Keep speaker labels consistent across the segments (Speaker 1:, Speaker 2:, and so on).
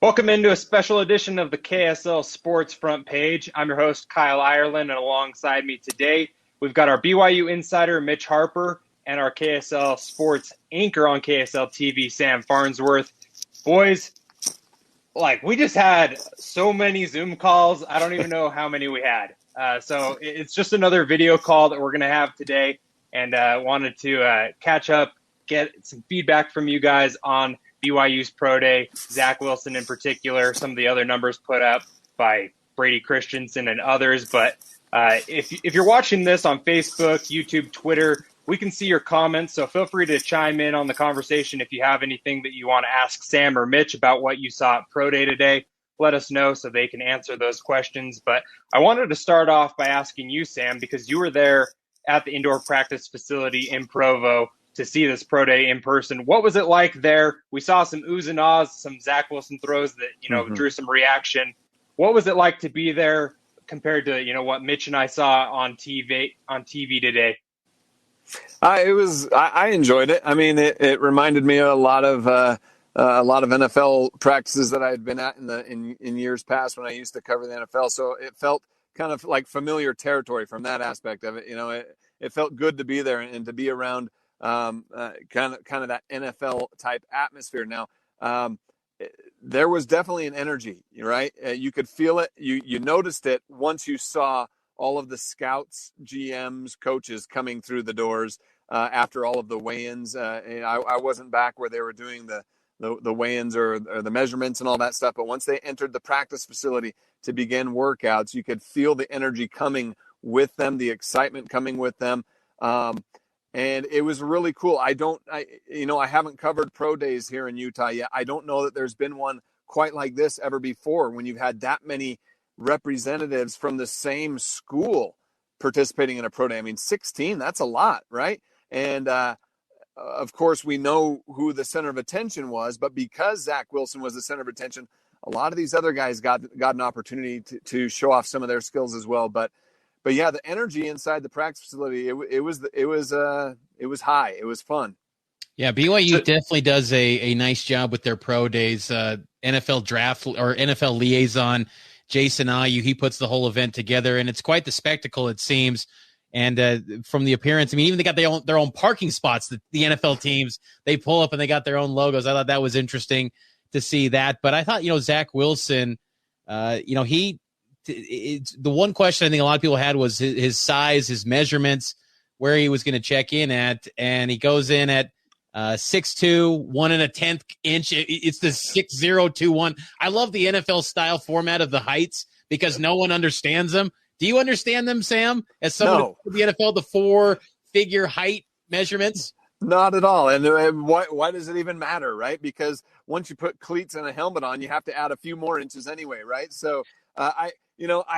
Speaker 1: Welcome into a special edition of the KSL Sports Front Page. I'm your host, Kyle Ireland, and alongside me today, we've got our BYU insider, Mitch Harper, and our KSL Sports anchor on KSL TV, Sam Farnsworth. Boys, we just had so many Zoom calls. I don't even know how many we had. So it's just another video call that we're going to have today, and wanted to catch up, get some feedback from you guys on BYU's Pro Day, Zach Wilson in particular, some of the other numbers put up by Brady Christensen and others. But if you're watching this on Facebook, YouTube, Twitter, we can see your comments. So feel free to chime in on the conversation if you have anything that you want to ask Sam or Mitch about what you saw at Pro Day today. Let us know so they can answer those questions. But I wanted to start off by asking you, Sam, because you were there at the indoor practice facility in Provo to see this Pro Day in person. What was it like there? We saw some oohs and ahs, some Zach Wilson throws that, drew some reaction. What was it like to be there compared to, what Mitch and I saw on TV today?
Speaker 2: I enjoyed it. I mean, it reminded me of a lot of NFL practices that I had been at in years past when I used to cover the NFL. So it felt kind of like familiar territory from that aspect of it. It felt good to be there and to be around kind of that NFL type atmosphere. Now, there was definitely an energy, right? You could feel it. You noticed it once you saw all of the scouts, GMs, coaches coming through the doors after all of the weigh-ins. I wasn't back where they were doing the weigh-ins or the measurements and all that stuff. But once they entered the practice facility to begin workouts, you could feel the energy coming with them, the excitement coming with them. And it was really cool. I haven't covered pro days here in Utah yet. I don't know that there's been one quite like this ever before when you've had that many representatives from the same school participating in a pro day. I mean, 16, that's a lot, right? And of course, we know who the center of attention was, but because Zach Wilson was the center of attention, a lot of these other guys got an opportunity to show off some of their skills as well. But yeah, the energy inside the practice facility, it was high. It was fun.
Speaker 3: Yeah, BYU definitely does a nice job with their pro days. NFL draft or NFL liaison Jason Ayu, he puts the whole event together, and it's quite the spectacle, it seems. And from the appearance, I mean, even they got their own parking spots. The NFL teams, they pull up and they got their own logos. I thought that was interesting to see that. But I thought, Zach Wilson, the one question I think a lot of people had was his size, his measurements, where he was going to check in at, and he goes in at 6'2", 1 1/10 inch. It's the 6'0", I love the NFL style format of the heights because no one understands them. Do you understand them, Sam? As someone in the NFL, the 4-figure height measurements?
Speaker 2: Not at all. And why does it even matter, right? Because once you put cleats and a helmet on, you have to add a few more inches anyway, right? So I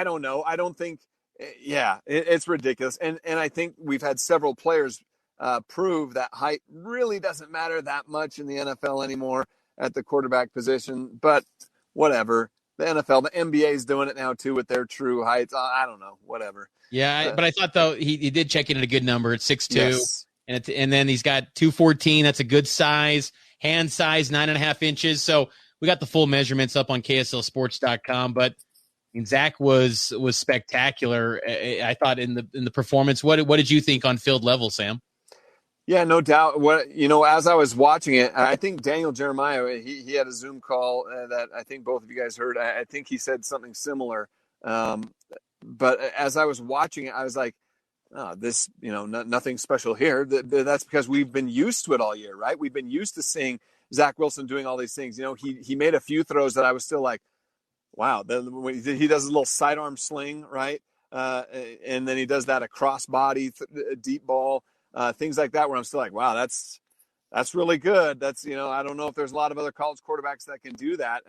Speaker 2: don't know. I don't think, it's ridiculous. And I think we've had several players prove that height really doesn't matter that much in the NFL anymore at the quarterback position. But whatever. The NFL, the NBA is doing it now too with their true heights. I don't know, whatever.
Speaker 3: Yeah, but I thought though he did check in at a good number at 6'2",
Speaker 2: yes.
Speaker 3: and then he's got 214. That's a good size, hand size 9.5 inches. So we got the full measurements up on KSLSports.com. But Zach was spectacular. I thought in the performance. What did you think on field level, Sam?
Speaker 2: Yeah, no doubt. As I was watching it, I think Daniel Jeremiah, he had a Zoom call that I think both of you guys heard. I think he said something similar. But as I was watching it, I was like, oh, this, nothing special here. That's because we've been used to it all year, right? We've been used to seeing Zach Wilson doing all these things. He made a few throws that I was still like, wow. He does a little sidearm sling, right? And then he does that across body, deep ball. Things like that where I'm still like, wow, that's really good. That's, I don't know if there's a lot of other college quarterbacks that can do that.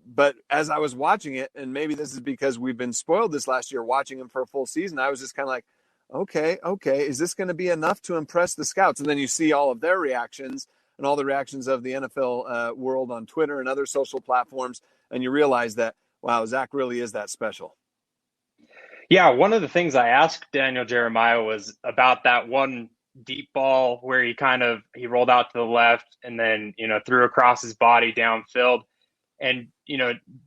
Speaker 2: But as I was watching it, and maybe this is because we've been spoiled this last year watching him for a full season, I was just kind of like, okay, is this going to be enough to impress the scouts? And then you see all of their reactions and all the reactions of the NFL world on Twitter and other social platforms, and you realize that, wow, Zach really is that special.
Speaker 1: Yeah, one of the things I asked Daniel Jeremiah was about that one deep ball where he rolled out to the left and then, threw across his body downfield. And,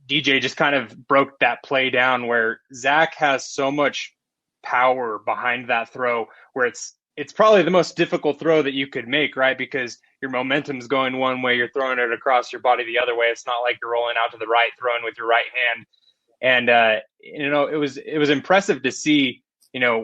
Speaker 1: DJ just kind of broke that play down where Zach has so much power behind that throw where it's probably the most difficult throw that you could make, right? Because your momentum's going one way, you're throwing it across your body the other way. It's not like you're rolling out to the right, throwing with your right hand. And, it was impressive to see,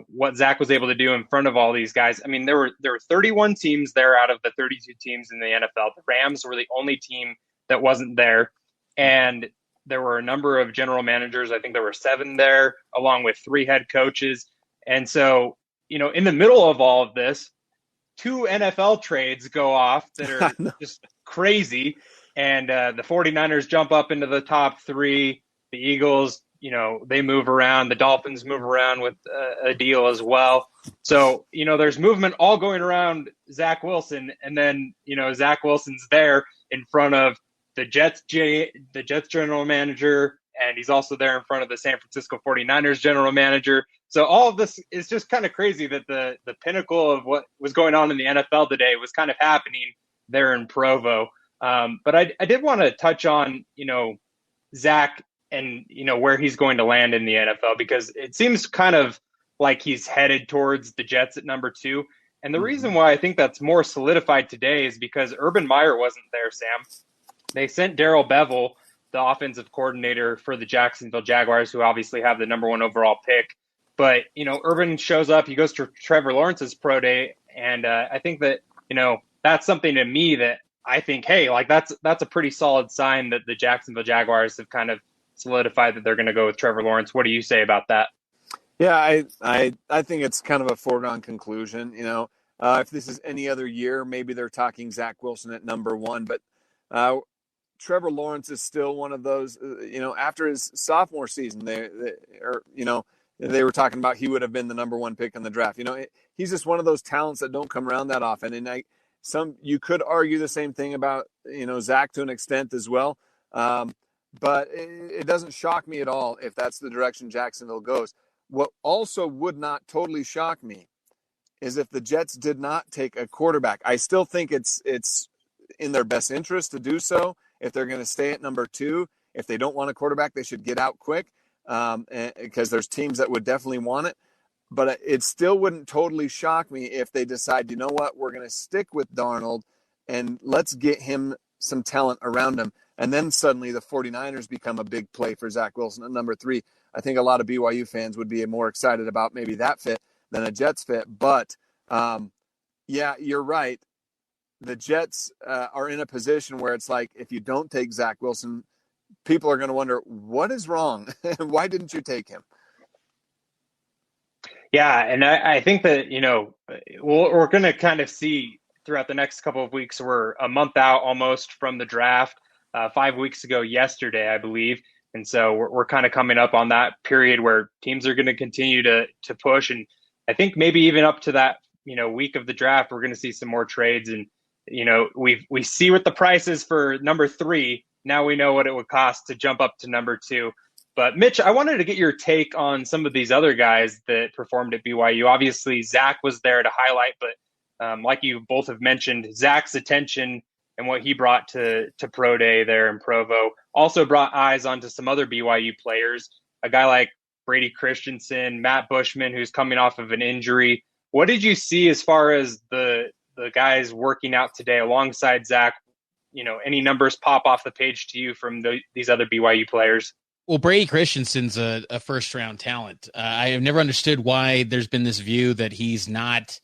Speaker 1: what Zach was able to do in front of all these guys. I mean, there were 31 teams there out of the 32 teams in the NFL. The Rams were the only team that wasn't there. And there were a number of general managers. I think there were 7 there, along with 3 head coaches. And so, in the middle of all of this, 2 NFL trades go off that are just crazy. And the 49ers jump up into the top 3. The Eagles, they move around. The Dolphins move around with a deal as well. So, there's movement all going around Zach Wilson. And then, Zach Wilson's there in front of the Jets general manager, and he's also there in front of the San Francisco 49ers general manager. So all of this is just kind of crazy that the pinnacle of what was going on in the NFL today was kind of happening there in Provo. But I did want to touch on, Zach and, where he's going to land in the NFL, because it seems kind of like he's headed towards the Jets at number 2. And the reason why I think that's more solidified today is because Urban Meyer wasn't there, Sam. They sent Darrell Bevell, the offensive coordinator for the Jacksonville Jaguars, who obviously have the number 1 overall pick. But, Urban shows up, he goes to Trevor Lawrence's pro day. And I think that, that's something to me that I think, hey, like that's a pretty solid sign that the Jacksonville Jaguars have kind of solidified that they're going to go with Trevor Lawrence. What do you say about that?
Speaker 2: Yeah, I think it's kind of a foregone conclusion. If this is any other year, maybe they're talking Zach Wilson at number 1. But Trevor Lawrence is still one of those, after his sophomore season, they were talking about he would have been the number 1 pick in the draft. He's just one of those talents that don't come around that often. And you could argue the same thing about, Zach to an extent as well. But it doesn't shock me at all if that's the direction Jacksonville goes. What also would not totally shock me is if the Jets did not take a quarterback. I still think it's in their best interest to do so. If they're going to stay at number 2, if they don't want a quarterback, they should get out quick, because there's teams that would definitely want it. But it still wouldn't totally shock me if they decide, we're going to stick with Darnold and let's get him some talent around him. And then suddenly the 49ers become a big play for Zach Wilson at number 3. I think a lot of BYU fans would be more excited about maybe that fit than a Jets fit. But, yeah, you're right. The Jets are in a position where it's like, if you don't take Zach Wilson, people are going to wonder, what is wrong? Why didn't you take him?
Speaker 1: Yeah, and I think that, we're going to kind of see throughout the next couple of weeks. We're a month out almost from the draft, 5 weeks ago yesterday, I believe. And so we're kind of coming up on that period where teams are going to continue to push. And I think maybe even up to that, week of the draft, we're going to see some more trades. And, we see what the price is for number 3. Now we know what it would cost to jump up to number 2. But Mitch, I wanted to get your take on some of these other guys that performed at BYU. Obviously, Zach was there to highlight, but like you both have mentioned, Zach's attention and what he brought to Pro Day there in Provo also brought eyes onto some other BYU players, a guy like Brady Christensen, Matt Bushman, who's coming off of an injury. What did you see as far as the guys working out today alongside Zach? Any numbers pop off the page to you from these other BYU players?
Speaker 3: Well, Brady Christensen's a first-round talent. I have never understood why there's been this view that he's not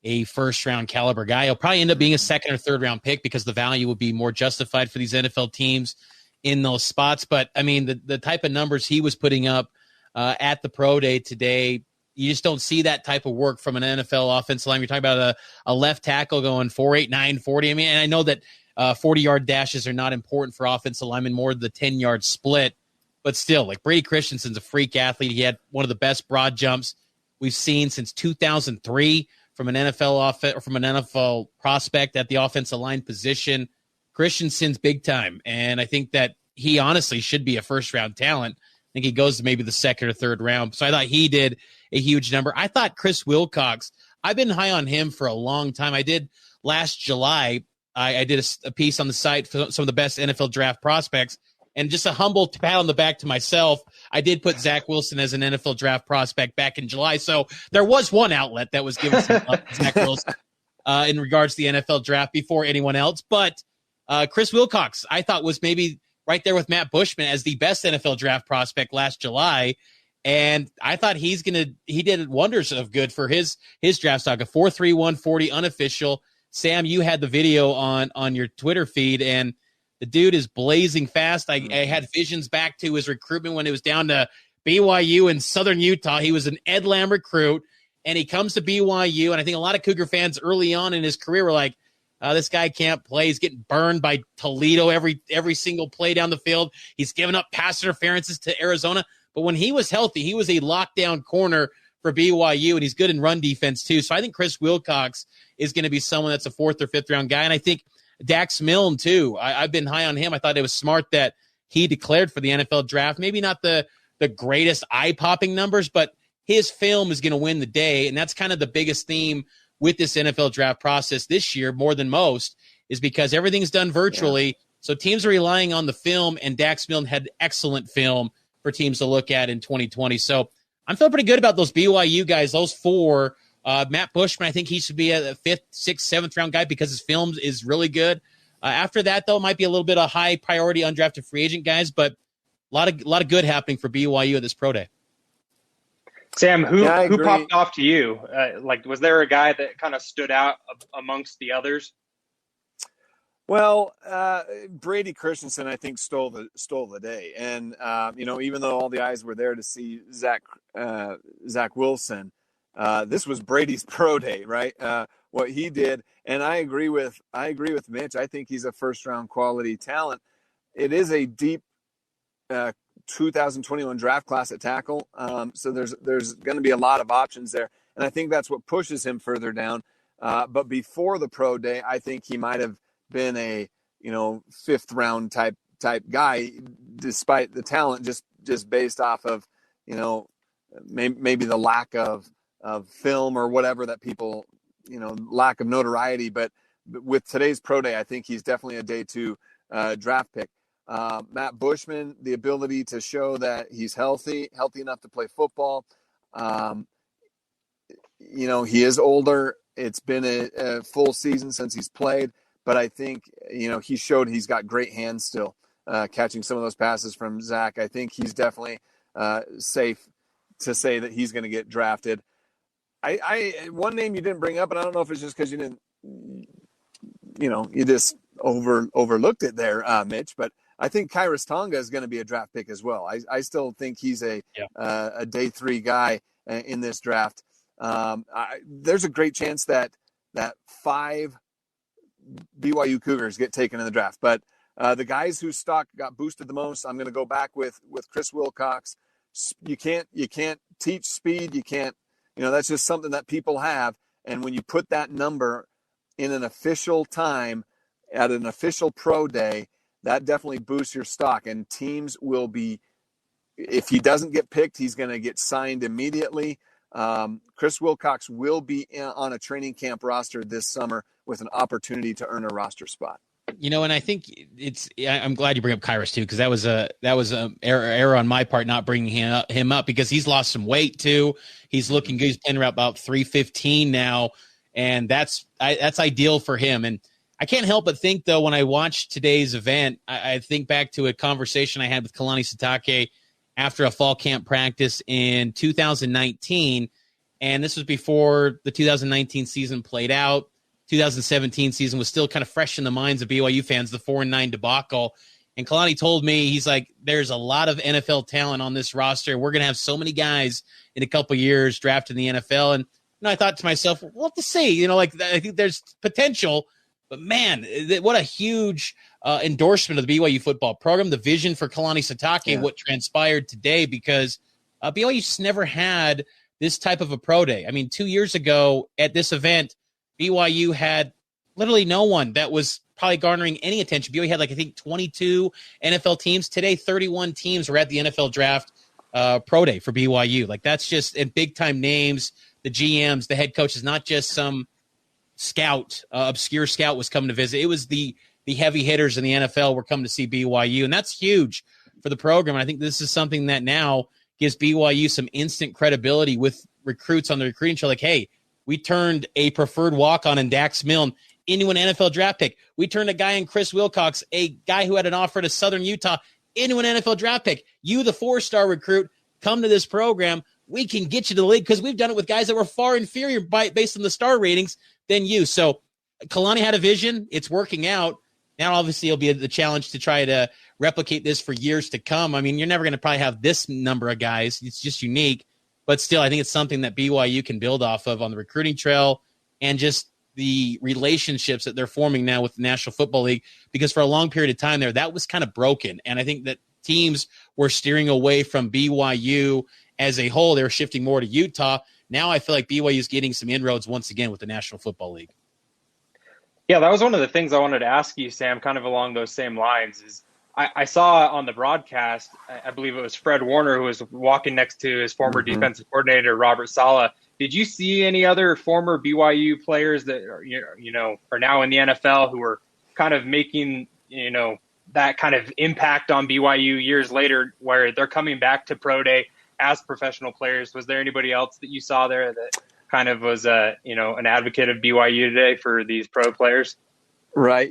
Speaker 3: a first-round caliber guy. He'll probably end up being a second or third-round pick because the value would be more justified for these NFL teams in those spots. But, I mean, the type of numbers he was putting up at the pro day today, you just don't see that type of work from an NFL offensive line. You're talking about a left tackle going 4.89, 40. I mean, and I know that 40-yard dashes are not important for offensive linemen, more the 10-yard split. But still, like Brady Christensen's a freak athlete. He had one of the best broad jumps we've seen since 2003 from an NFL prospect at the offensive line position. Christensen's big time, and I think that he honestly should be a first-round talent. I think he goes to maybe the second or third round. So I thought he did a huge number. I thought Chris Wilcox, I've been high on him for a long time. I did last July. I did a piece on the site for some of the best NFL draft prospects, And just a humble pat on the back to myself, I did put Zach Wilson as an NFL draft prospect back in July. So there was one outlet that was giving some love to Zach Wilson in regards to the NFL draft before anyone else. But Chris Wilcox, I thought, was maybe right there with Matt Bushman as the best NFL draft prospect last July. And I thought he did wonders of good for his draft stock, a 4.3 140 unofficial. Sam, you had the video on your Twitter feed, and the dude is blazing fast. I had visions back to his recruitment when it was down to BYU in Southern Utah. He was an Ed Lamb recruit, and he comes to BYU, and I think a lot of Cougar fans early on in his career were like, this guy can't play. He's getting burned by Toledo every single play down the field. He's giving up pass interferences to Arizona. But when he was healthy, he was a lockdown corner for BYU, and he's good in run defense too. So I think Chris Wilcox is going to be someone that's a 4th or 5th round guy. And I think Dax Milne too. I've been high on him. I thought it was smart that he declared for the NFL draft. Maybe not the greatest eye-popping numbers, but his film is going to win the day. And that's kind of the biggest theme with this NFL draft process this year, more than most, is because everything's done virtually. Yeah. So teams are relying on the film, and Dax Milne had excellent film for teams to look at in 2020. So I'm feeling pretty good about those BYU guys, those 4. Matt Bushman, I think he should be a 5th, 6th, 7th round guy because his film is really good. After that, though, it might be a little bit of high priority undrafted free agent guys, but a lot of good happening for BYU at this pro day.
Speaker 1: Sam, who popped off to you? Was there a guy that kind of stood out amongst the others?
Speaker 2: Well, Brady Christensen, I think, stole the day, and even though all the eyes were there to see Zach Wilson, this was Brady's pro day, right? What he did, and I agree with Mitch. I think he's a 1st round quality talent. It is a deep 2021 draft class at tackle, so there's going to be a lot of options there, and I think that's what pushes him further down. But before the pro day, I think he might have been a 5th round type guy, despite the talent, just based off of maybe the lack of film or whatever that people lack of notoriety. But with today's pro day, I think he's definitely a day 2 draft pick. Matt Bushman, the ability to show that he's healthy enough to play football. He is older. It's been a full season since he's played. But I think, he showed he's got great hands still, catching some of those passes from Zach. I think he's definitely safe to say that he's going to get drafted. One name you didn't bring up, and I don't know if it's just because you didn't, you just overlooked it there, Mitch, but I think Kairos Tonga is going to be a draft pick as well. I still think he's a day 3 guy in this draft. There's a great chance that 5 BYU Cougars get taken in the draft, but the guys whose stock got boosted the most, I'm going to go back with Chris Wilcox. You can't teach speed. You can't, that's just something that people have. And when you put that number in an official time at an official pro day, that definitely boosts your stock, and teams will be, if he doesn't get picked, he's going to get signed immediately. Chris Wilcox will be on a training camp roster this summer with an opportunity to earn a roster spot.
Speaker 3: And I think I'm glad you bring up Kairos too, because that was a error on my part not bringing him up because he's lost some weight too. He's looking good. He's playing around about 315 now, and that's ideal for him. And I can't help but think though, when I watched today's event, I think back to a conversation I had with Kalani Sitake after a fall camp practice in 2019, and this was before the 2019 season played out. 2017 season was still kind of fresh in the minds of BYU fans, the 4-9 debacle. And Kalani told me, he's like, there's a lot of NFL talent on this roster. We're going to have so many guys in a couple years drafted in the NFL. And I thought to myself, we'll have to see. I think there's potential. But, man, what a huge endorsement of the BYU football program, the vision for Kalani Sitake, what transpired today, because BYU's never had this type of a pro day. I mean, 2 years ago at this event, BYU had literally no one that was probably garnering any attention. BYU had, I think, 22 NFL teams. Today, 31 teams were at the NFL draft pro day for BYU. That's just in big-time names, the GMs, the head coaches, not just some scout, obscure scout was coming to visit. It was the the heavy hitters in the NFL were coming to see BYU, and that's huge for the program. And I think this is something that now gives BYU some instant credibility with recruits on the recruiting trail. Like, hey, we turned a preferred walk-on in Dax Milne into an NFL draft pick. We turned a guy in Chris Wilcox, a guy who had an offer to Southern Utah, into an NFL draft pick. You, the 4-star recruit, come to this program. We can get you to the league because we've done it with guys that were far inferior based on the star ratings than you. So Kalani had a vision. It's working out. Now, obviously, it'll be the challenge to try to replicate this for years to come. I mean, you're never going to probably have this number of guys. It's just unique. But still, I think it's something that BYU can build off of on the recruiting trail and just the relationships that they're forming now with the National Football League, because for a long period of time there, that was kind of broken. And I think that teams were steering away from BYU as a whole. They were shifting more to Utah. Now I feel like BYU is getting some inroads once again with the National Football League.
Speaker 1: Yeah, that was one of the things I wanted to ask you, Sam, kind of along those same lines. Is I saw on the broadcast, I believe it was Fred Warner who was walking next to his former defensive coordinator, Robert Saleh. Did you see any other former BYU players that are now in the NFL who are kind of making that kind of impact on BYU years later, where they're coming back to pro day as professional players? Was there anybody else that you saw there that kind of was an advocate of BYU today for these pro players?
Speaker 2: Right.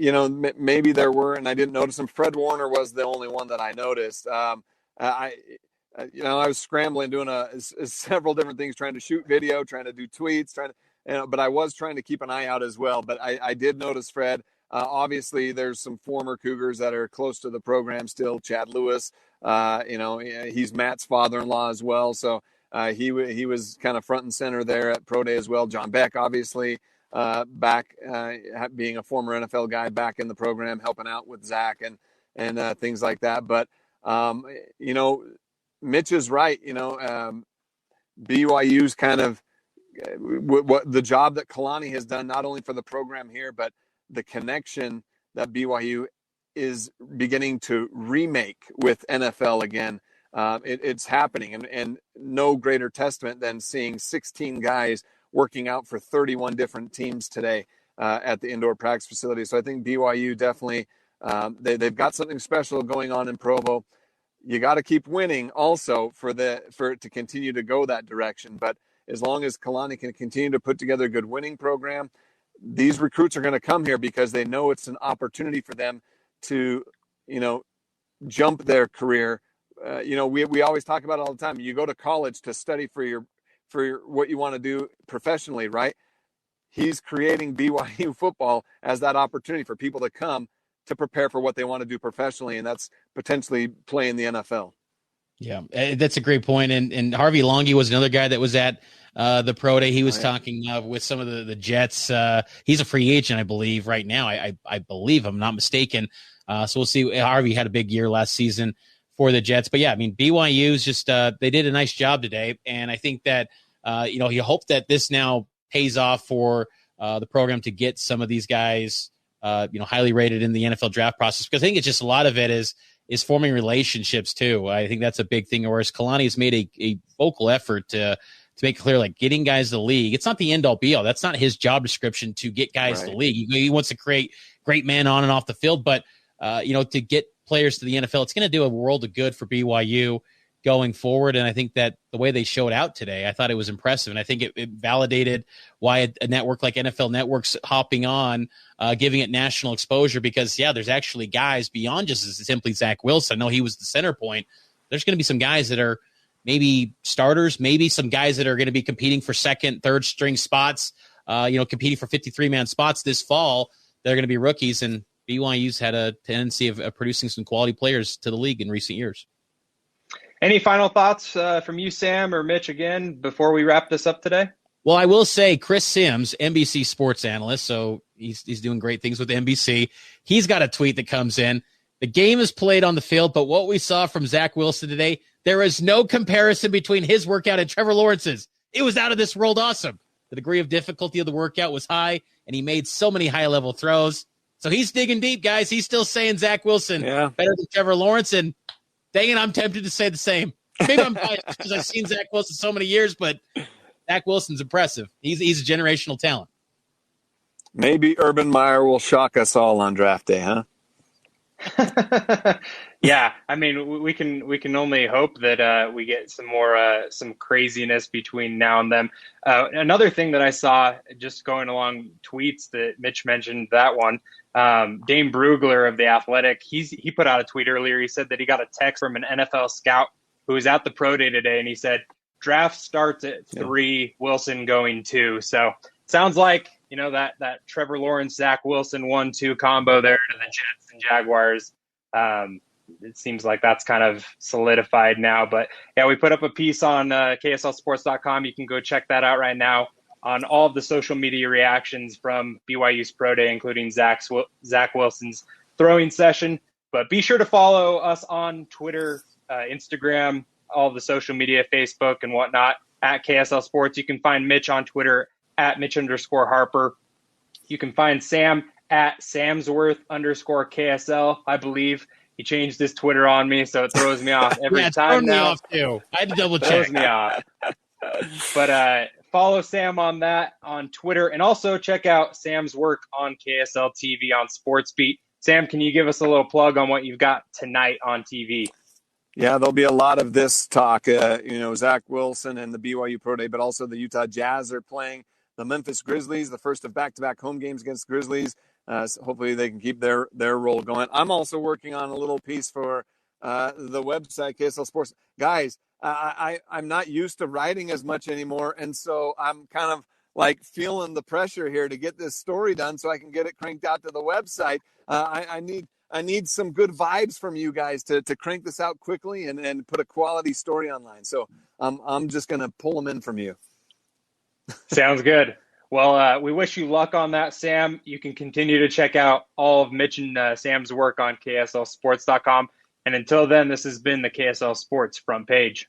Speaker 2: Maybe there were, and I didn't notice them. Fred Warner was the only one that I noticed. I was scrambling, doing several different things, trying to shoot video, trying to do tweets, but I was trying to keep an eye out as well. But I did notice Fred. Obviously, there's some former Cougars that are close to the program still. Chad Lewis, he's Matt's father-in-law as well. So he was kind of front and center there at Pro Day as well. John Beck, obviously, back being a former NFL guy back in the program, helping out with Zach and things like that. But, Mitch is right. BYU's kind of what the job that Kalani has done, not only for the program here, but the connection that BYU is beginning to remake with NFL again. It's happening, and no greater testament than seeing 16 guys working out for 31 different teams today at the indoor practice facility. So I think BYU definitely, they've got something special going on in Provo. You got to keep winning also for it to continue to go that direction. But as long as Kalani can continue to put together a good winning program, these recruits are going to come here because they know it's an opportunity for them to, jump their career. We always talk about it all the time. You go to college to study for what you want to do professionally, right? He's creating BYU football as that opportunity for people to come to prepare for what they want to do professionally, and that's potentially play in the NFL.
Speaker 3: Yeah, that's a great point. And Harvey Longy was another guy that was at the pro day. He was talking with some of the Jets. He's a free agent, I believe, right now. I believe I'm not mistaken. So we'll see. Harvey had a big year last season for the Jets. But yeah, I mean, BYU's just they did a nice job today. And I think that, you hope that this now pays off for the program to get some of these guys, highly rated in the NFL draft process, because I think it's just a lot of it is forming relationships too. I think that's a big thing. Whereas Kalani has made a vocal effort to make clear, like, getting guys to the league. It's not the end all be all. That's not his job description to get guys to the league. He wants to create great men on and off the field, but to get players to the NFL, it's going to do a world of good for BYU going forward. And I think that the way they showed out today, I thought it was impressive. And I think it validated why a network like NFL Network's hopping on, giving it national exposure, because, there's actually guys beyond just simply Zach Wilson. I know he was the center point. There's going to be some guys that are maybe starters, maybe some guys that are going to be competing for second, third string spots, competing for 53-man spots this fall. They're going to be rookies, and BYU's had a tendency of producing some quality players to the league in recent years.
Speaker 1: Any final thoughts from you, Sam, or Mitch, again, before we wrap this up today?
Speaker 3: Well, I will say Chris Sims, NBC sports analyst, so he's doing great things with NBC. He's got a tweet that comes in. The game is played on the field, but what we saw from Zach Wilson today, there is no comparison between his workout and Trevor Lawrence's. It was out of this world awesome. The degree of difficulty of the workout was high, and he made so many high-level throws. So he's digging deep, guys. He's still saying Zach Wilson better than Trevor Lawrence, and dang it, I'm tempted to say the same. Maybe I'm biased because I've seen Zach Wilson so many years, but Zach Wilson's impressive. He's a generational talent.
Speaker 2: Maybe Urban Meyer will shock us all on draft day, huh?
Speaker 1: Yeah, I mean, we can only hope that we get some more some craziness between now and then. Another thing that I saw just going along tweets that Mitch mentioned, that one, Dane Brugler of The Athletic, he put out a tweet earlier. He said that he got a text from an NFL scout who was at the pro day today, and he said draft starts at 3, Wilson going 2. So sounds like that Trevor Lawrence, Zach Wilson 1-2 combo there to the Jets and Jaguars. It seems like that's kind of solidified now. But yeah, we put up a piece on KSLSports.com. You can go check that out right now on all of the social media reactions from BYU's Pro Day, including Zach Wilson's throwing session. But be sure to follow us on Twitter, Instagram, all of the social media, Facebook and whatnot at KSL Sports. You can find Mitch on Twitter at Mitch_Harper. You can find Sam at Samsworth_KSL, I believe. He changed his Twitter on me, so it throws me off every time now.
Speaker 3: Me off too. I had to double check.
Speaker 1: Throws me off. But follow Sam on that on Twitter, and also check out Sam's work on KSL TV on SportsBeat. Sam, can you give us a little plug on what you've got tonight on TV?
Speaker 2: Yeah, there'll be a lot of this talk. Zach Wilson and the BYU Pro Day, but also the Utah Jazz are playing the Memphis Grizzlies, the first of back-to-back home games against Grizzlies. So hopefully they can keep their roll going. I'm also working on a little piece for the website, KSL Sports. Guys, I'm not used to writing as much anymore, and so I'm kind of like feeling the pressure here to get this story done so I can get it cranked out to the website. I need some good vibes from you guys to crank this out quickly and put a quality story online. So I'm just going to pull them in from you.
Speaker 1: Sounds good. Well, we wish you luck on that, Sam. You can continue to check out all of Mitch and Sam's work on KSLSports.com. And until then, this has been the KSL Sports Front Page.